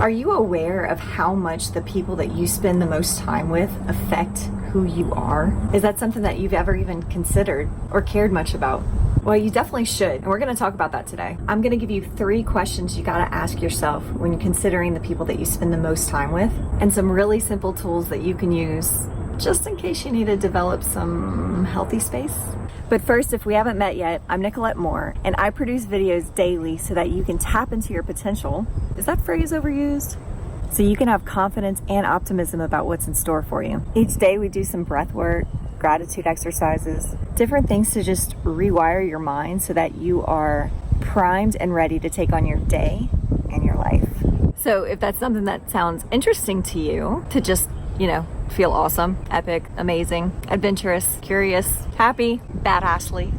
Are you aware of how much the people that you spend the most time with affect who you are? Is that something that you've ever even considered or cared much about? Well, you definitely should, and we're going to talk about that today. I'm going to give you 3 questions you got to ask yourself when you're considering the people that you spend the most time with, and some really simple tools that you can use just in case you need to develop some healthy space. But first, if we haven't met yet, I'm Nicolette Moore, and I produce videos daily so that you can tap into your potential. Is that phrase overused? So you can have confidence and optimism about what's in store for you. Each day we do some breath work, gratitude exercises, different things to just rewire your mind so that you are primed and ready to take on your day and your life. So if that's something that sounds interesting to you, to just, feel awesome, epic, amazing, adventurous, curious, happy, badassly.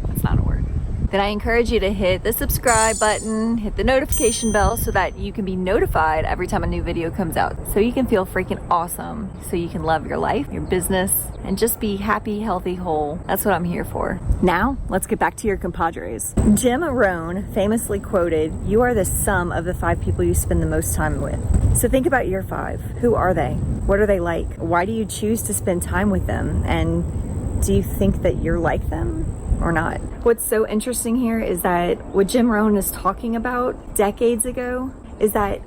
That's not a word. Then I encourage you to hit the subscribe button, hit the notification bell so that you can be notified every time a new video comes out. So you can feel freaking awesome. So you can love your life, your business, and just be happy, healthy, whole. That's what I'm here for. Now, let's get back to your compadres. Jim Rohn famously quoted, "You are the sum of the 5 people you spend the most time with." So think about your 5. Who are they? What are they like? Why do you choose to spend time with them? And do you think that you're like them or not? What's so interesting here is that what Jim Rohn is talking about decades ago is that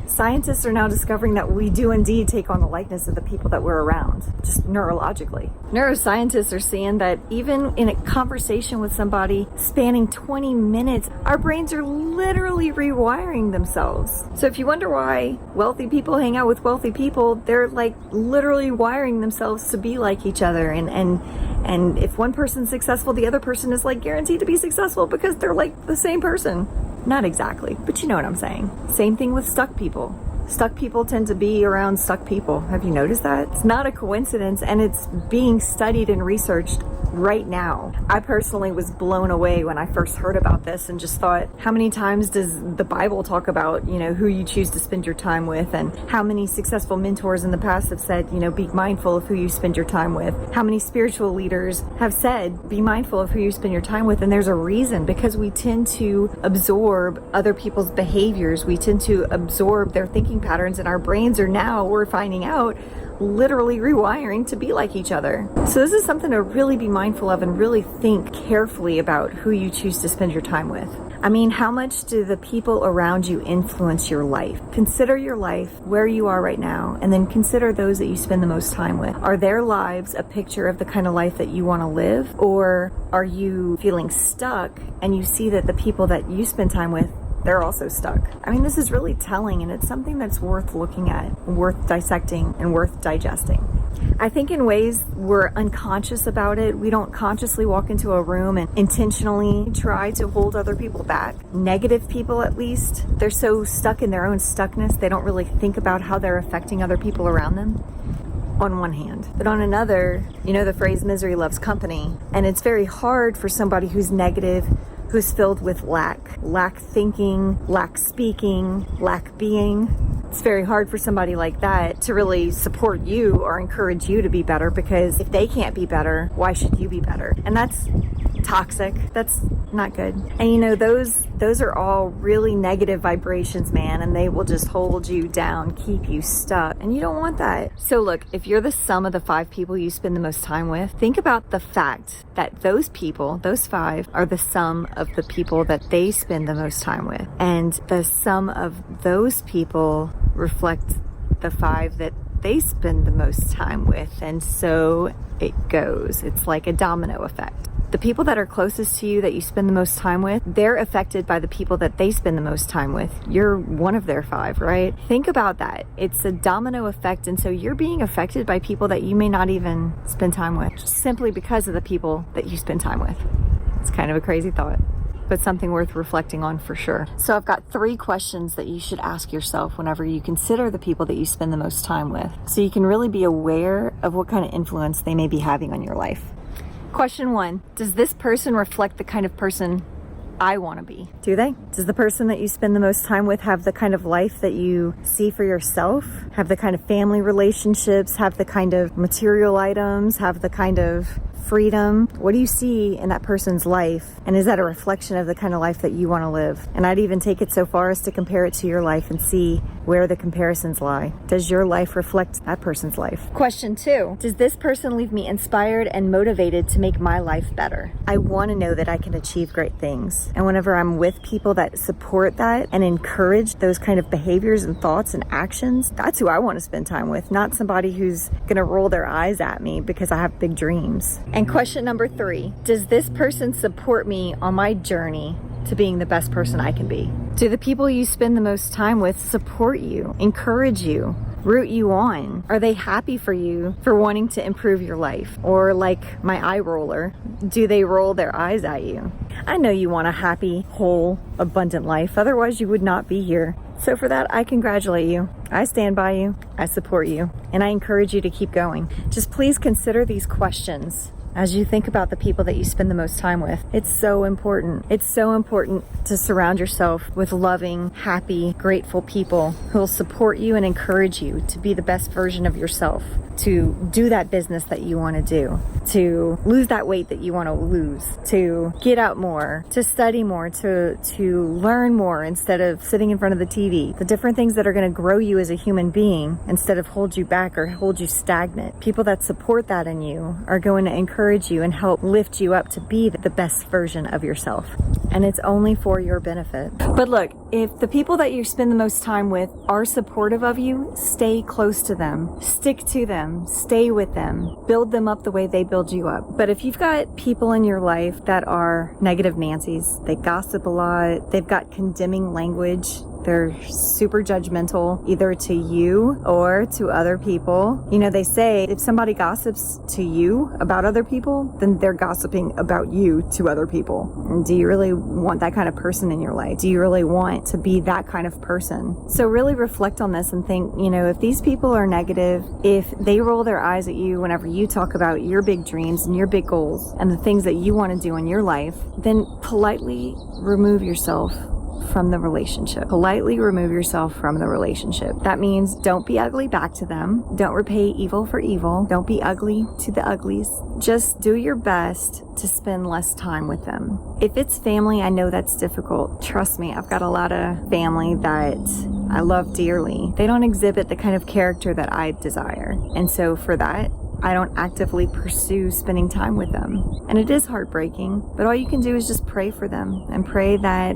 scientists are now discovering that we do indeed take on the likeness of the people that we're around, just neurologically. Neuroscientists are seeing that even in a conversation with somebody spanning 20 minutes, our brains are literally rewiring themselves. So if you wonder why wealthy people hang out with wealthy people, they're like literally wiring themselves to be like each other. And if one person's successful, the other person is like guaranteed to be successful because they're like the same person. Not exactly, but you know what I'm saying. Same thing with stuck people. Stuck people tend to be around stuck people. Have you noticed that? It's not a coincidence, and it's being studied and researched right now. I personally was blown away when I first heard about this and just thought, how many times does the Bible talk about, who you choose to spend your time with, and how many successful mentors in the past have said, be mindful of who you spend your time with. How many spiritual leaders have said, be mindful of who you spend your time with. And there's a reason, because we tend to absorb other people's behaviors. We tend to absorb their thinking patterns, and our brains are now, we're finding out, literally rewiring to be like each other. So this is something to really be mindful of and really think carefully about who you choose to spend your time with. I mean, how much do the people around you influence your life? Consider your life, where you are right now, and then consider those that you spend the most time with. Are their lives a picture of the kind of life that you want to live? Or are you feeling stuck and you see that the people that you spend time with, they're also stuck? I mean, this is really telling, and it's something that's worth looking at, worth dissecting, and worth digesting. I think in ways we're unconscious about it. We don't consciously walk into a room and intentionally try to hold other people back. Negative people, at least, they're so stuck in their own stuckness, they don't really think about how they're affecting other people around them. On one hand. But on another, the phrase misery loves company. And it's very hard for somebody who's negative, who's filled with lack thinking, lack speaking, lack being. It's very hard for somebody like that to really support you or encourage you to be better, because if they can't be better, why should you be better? And that's toxic. That's not good. And those are all really negative vibrations, man, and they will just hold you down, keep you stuck, and you don't want that. So look, if you're the sum of the 5 people you spend the most time with, think about the fact that those people, those 5, are the sum of the people that they spend the most time with. And the sum of those people reflect the 5 that they spend the most time with. And so it goes. It's like a domino effect. The people that are closest to you, that you spend the most time with, they're affected by the people that they spend the most time with. You're one of their 5, right? Think about that. It's a domino effect. And so you're being affected by people that you may not even spend time with, simply because of the people that you spend time with. It's kind of a crazy thought, but something worth reflecting on for sure. So I've got 3 questions that you should ask yourself whenever you consider the people that you spend the most time with, so you can really be aware of what kind of influence they may be having on your life. Question 1, does this person reflect the kind of person I want to be? Do they? Does the person that you spend the most time with have the kind of life that you see for yourself? Have the kind of family relationships? Have the kind of material items? Have the kind of freedom? What do you see in that person's life? And is that a reflection of the kind of life that you want to live? And I'd even take it so far as to compare it to your life and see where the comparisons lie. Does your life reflect that person's life? Question 2, does this person leave me inspired and motivated to make my life better? I want to know that I can achieve great things. And whenever I'm with people that support that and encourage those kind of behaviors and thoughts and actions, that's who I want to spend time with, not somebody who's going to roll their eyes at me because I have big dreams. And question number 3, does this person support me on my journey to being the best person I can be? Do the people you spend the most time with support you, encourage you, root you on? Are they happy for you for wanting to improve your life? Or like my eye roller, do they roll their eyes at you? I know you want a happy, whole, abundant life. Otherwise you would not be here. So for that, I congratulate you. I stand by you. I support you. And I encourage you to keep going. Just please consider these questions as you think about the people that you spend the most time with. It's so important. It's so important to surround yourself with loving, happy, grateful people who will support you and encourage you to be the best version of yourself, to do that business that you want to do, to lose that weight that you want to lose, to get out more, to study more, to learn more instead of sitting in front of the TV. The different things that are going to grow you as a human being instead of hold you back or hold you stagnant. People that support that in you are going to encourage you and help lift you up to be the best version of yourself. And it's only for your benefit. But look, if the people that you spend the most time with are supportive of you, stay close to them, stick to them, stay with them, build them up the way they build you up. But if you've got people in your life that are negative Nancy's, they gossip a lot, they've got condemning language, they're super judgmental either to you or to other people. You know, they say if somebody gossips to you about other people, then they're gossiping about you to other people. And do you really want that kind of person in your life? Do you really want to be that kind of person? So really reflect on this and think, you know, if these people are negative, if they roll their eyes at you whenever you talk about your big dreams and your big goals and the things that you want to do in your life, then politely remove yourself from the relationship. Politely remove yourself from the relationship. That means don't be ugly back to them. Don't repay evil for evil. Don't be ugly to the uglies. Just do your best to spend less time with them. If it's family, I know that's difficult. Trust me, I've got a lot of family that I love dearly. They don't exhibit the kind of character that I desire. And so for that, I don't actively pursue spending time with them. And it is heartbreaking, but all you can do is just pray for them and pray that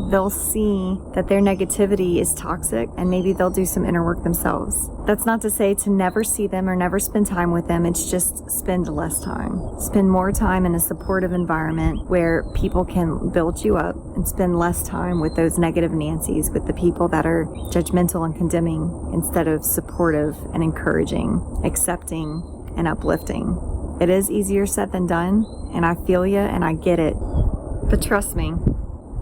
they'll see that their negativity is toxic and maybe they'll do some inner work themselves. That's not to say to never see them or never spend time with them. It's just spend less time. Spend more time in a supportive environment where people can build you up, and spend less time with those negative Nancy's, with the people that are judgmental and condemning instead of supportive and encouraging, accepting and uplifting. It is easier said than done, and I feel you and I get it. But trust me,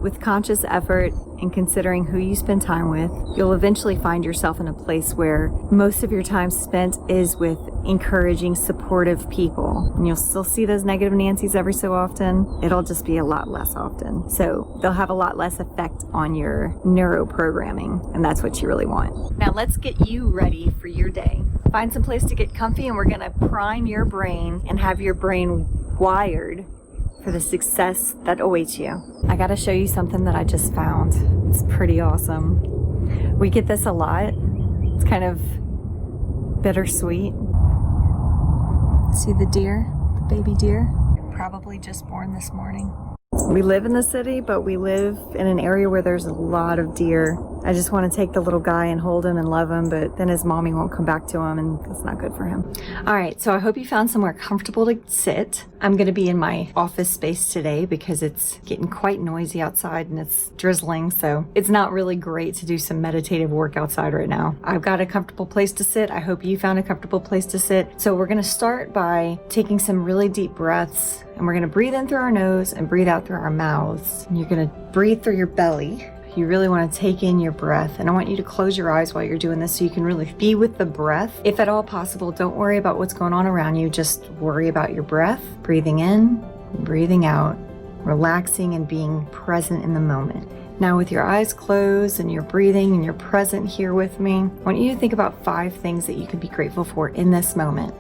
with conscious effort and considering who you spend time with, you'll eventually find yourself in a place where most of your time spent is with encouraging, supportive people. And you'll still see those negative Nancy's every so often. It'll just be a lot less often. So they'll have a lot less effect on your neuroprogramming, and that's what you really want. Now let's get you ready for your day. Find some place to get comfy, and we're gonna prime your brain and have your brain wired for the success that awaits you. I gotta show you something that I just found. It's pretty awesome. We get this a lot. It's kind of bittersweet. See the deer, the baby deer? Probably just born this morning. We live in the city, but we live in an area where there's a lot of deer. I just want to take the little guy and hold him and love him, but then his mommy won't come back to him, and that's not good for him. All right, so I hope you found somewhere comfortable to sit. I'm going to be in my office space today because it's getting quite noisy outside and it's drizzling, so it's not really great to do some meditative work outside right now. I've got a comfortable place to sit. I hope you found a comfortable place to sit. So we're going to start by taking some really deep breaths, and we're going to breathe in through our nose and breathe out through our mouths. And you're going to breathe through your belly. You really want to take in your breath, and I want you to close your eyes while you're doing this so you can really be with the breath. If at all possible, don't worry about what's going on around you. Just worry about your breath, breathing in, breathing out, relaxing and being present in the moment. Now with your eyes closed and you're breathing and you're present here with me, I want you to think about 5 things that you can be grateful for in this moment.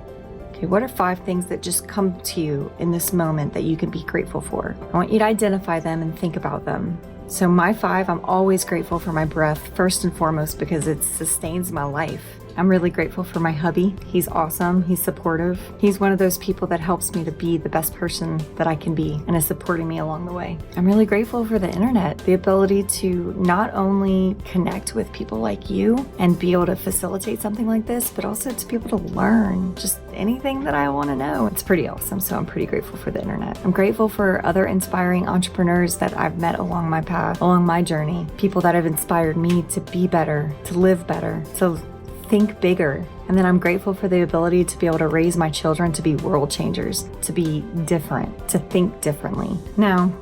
Okay, what are 5 things that just come to you in this moment that you can be grateful for? I want you to identify them and think about them. So my 5, I'm always grateful for my breath, first and foremost, because it sustains my life. I'm really grateful for my hubby. He's awesome. He's supportive. He's one of those people that helps me to be the best person that I can be and is supporting me along the way. I'm really grateful for the internet, the ability to not only connect with people like you and be able to facilitate something like this, but also to be able to learn just anything that I want to know. It's pretty awesome. So I'm pretty grateful for the internet. I'm grateful for other inspiring entrepreneurs that I've met along my path, along my journey, people that have inspired me to be better, to live better, to think bigger. And then I'm grateful for the ability to be able to raise my children to be world changers, to be different, to think differently. Now,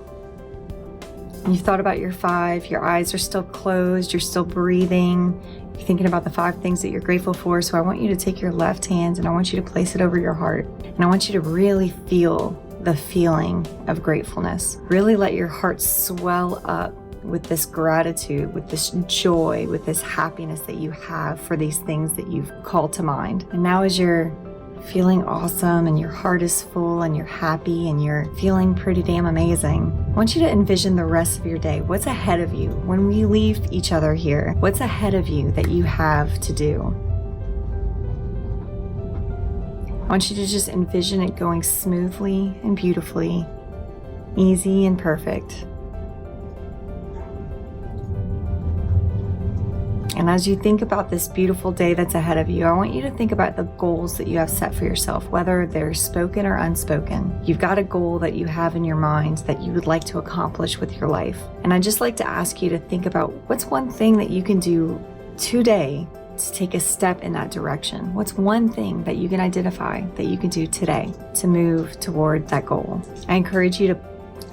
you've thought about your 5, your eyes are still closed, you're still breathing, you're thinking about the 5 things that you're grateful for. So I want you to take your left hand and I want you to place it over your heart. And I want you to really feel the feeling of gratefulness. Really let your heart swell up with this gratitude, with this joy, with this happiness that you have for these things that you've called to mind. And now as you're feeling awesome and your heart is full and you're happy and you're feeling pretty damn amazing, I want you to envision the rest of your day. What's ahead of you when we leave each other here? What's ahead of you that you have to do? I want you to just envision it going smoothly and beautifully, easy and perfect. And as you think about this beautiful day that's ahead of you, I want you to think about the goals that you have set for yourself, whether they're spoken or unspoken. You've got a goal that you have in your mind that you would like to accomplish with your life. And I'd just like to ask you to think about what's one thing that you can do today to take a step in that direction. What's one thing that you can identify that you can do today to move toward that goal? I encourage you to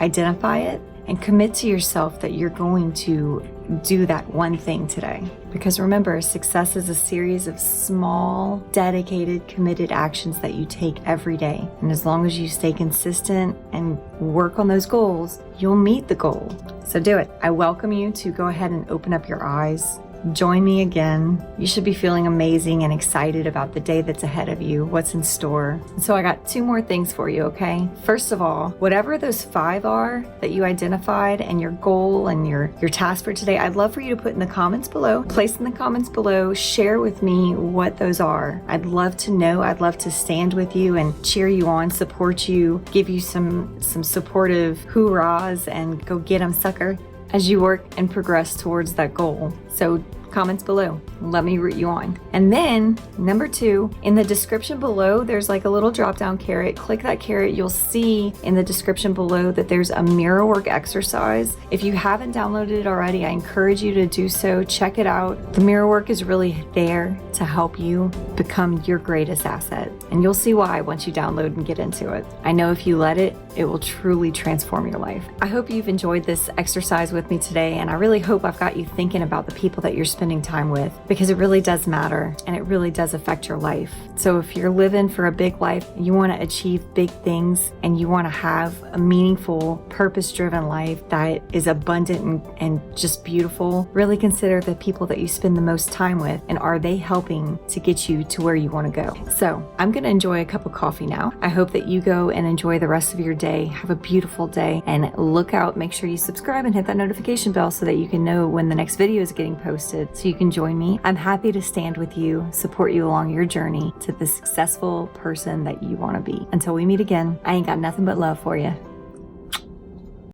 identify it and commit to yourself that you're going to do that one thing today. Because remember, success is a series of small, dedicated, committed actions that you take every day. And as long as you stay consistent and work on those goals, you'll meet the goal. So do it. I welcome you to go ahead and open up your eyes. Join me again. You should be feeling amazing and excited about the day that's ahead of you, what's in store. So I got 2 more things for you, okay? First of all, whatever those 5 are that you identified and your goal and your task for today, I'd love for you to put in the comments below. Place in the comments below, share with me what those are. I'd love to know. I'd love to stand with you and cheer you on, support you, give you some supportive hoorahs and go get 'em, sucker, as you work and progress towards that goal. So comments below, let me root you on. And then number 2, in the description below, there's like a little drop down carrot. Click that carrot. You'll see in the description below that there's a mirror work exercise. If you haven't downloaded it already, I encourage you to do so. Check it out. The mirror work is really there to help you become your greatest asset. And you'll see why once you download and get into it. I know if you let it, it will truly transform your life. I hope you've enjoyed this exercise with me today, and I really hope I've got you thinking about the people that you're spending time with, because it really does matter and it really does affect your life. So if you're living for a big life, you want to achieve big things, and you want to have a meaningful, purpose-driven life that is abundant and just beautiful, really consider the people that you spend the most time with, and are they helping to get you to where you want to go? So I'm going to enjoy a cup of coffee now. I hope that you go and enjoy the rest of your day. Have a beautiful day, and look out, make sure you subscribe and hit that notification bell so that you can know when the next video is getting posted, so you can join me. I'm happy to stand with you, support you along your journey to the successful person that you want to be. Until we meet again, I ain't got nothing but love for you.